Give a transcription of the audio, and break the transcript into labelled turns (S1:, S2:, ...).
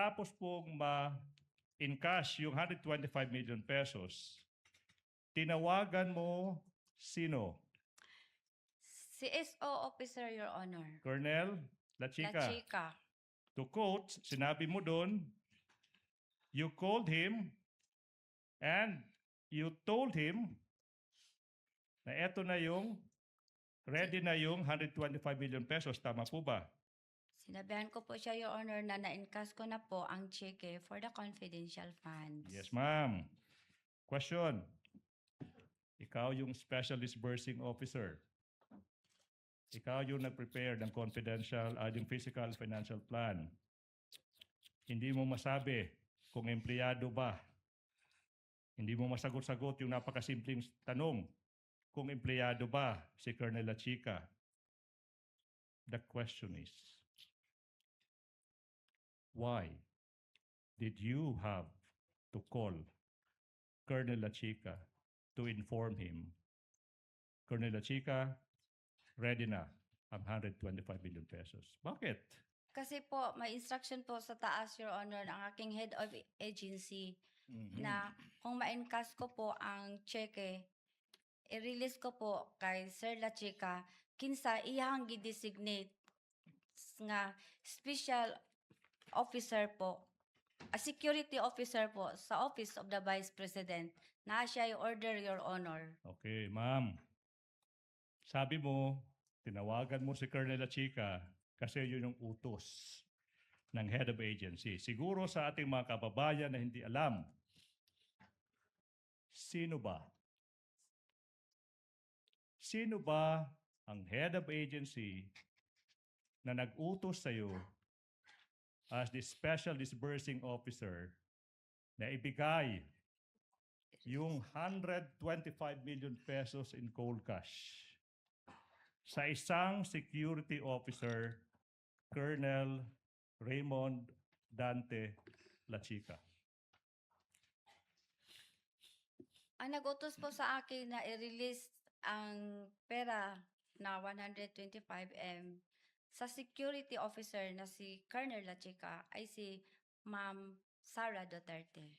S1: matapos pong ma-encash yung 125 million pesos, tinawagan mo sino?
S2: CSO officer, Your Honor.
S1: Colonel
S2: La
S1: Lachica.
S2: Chica.
S1: To quote, sinabi mo doon, you called him and you told him na eto na yung ready na yung 125 million pesos. Tama po ba?
S2: Sinabihan ko po siya, Your Honor, na na-encash ko na po ang cheque for the confidential funds.
S1: Yes, ma'am. Question. Ikaw yung special disbursing officer. Ikaw yung nag-prepare ng confidential, yung physical financial plan. Hindi mo masabi kung empleyado ba. Hindi mo masagot-sagot yung napakasimpleng tanong kung empleyado ba si Colonel Lachica. The question is, why did you have to call Colonel Lachica to inform him, Colonel Lachica, ready na ang 125 million pesos? Bakit?
S2: Kasi po, may instruction po sa taas, Your Honor, ang aking head of agency na kung ma-encash ko po ang cheque, i-release ko po kay Sir La Chica, kinsa iyang gi-designate nga special officer po, a security officer po sa Office of the Vice President na siya i-order, Your Honor.
S1: Okay, ma'am. Sabi mo, tinawagan mo si Colonel Lachica kasi yun yung utos ng head of agency. Siguro sa ating mga kababayan na hindi alam, sino ba? Sino ba ang head of agency na nag-utos sa'yo as the special disbursing officer na ibigay yung 125 million pesos in cold cash sa isang security officer, Colonel Raymond Dante Lachica?
S2: Ang nag-utos po sa akin na i-release ang pera na 125M sa security officer na si Colonel La Chica ay si Ma'am Sara Duterte.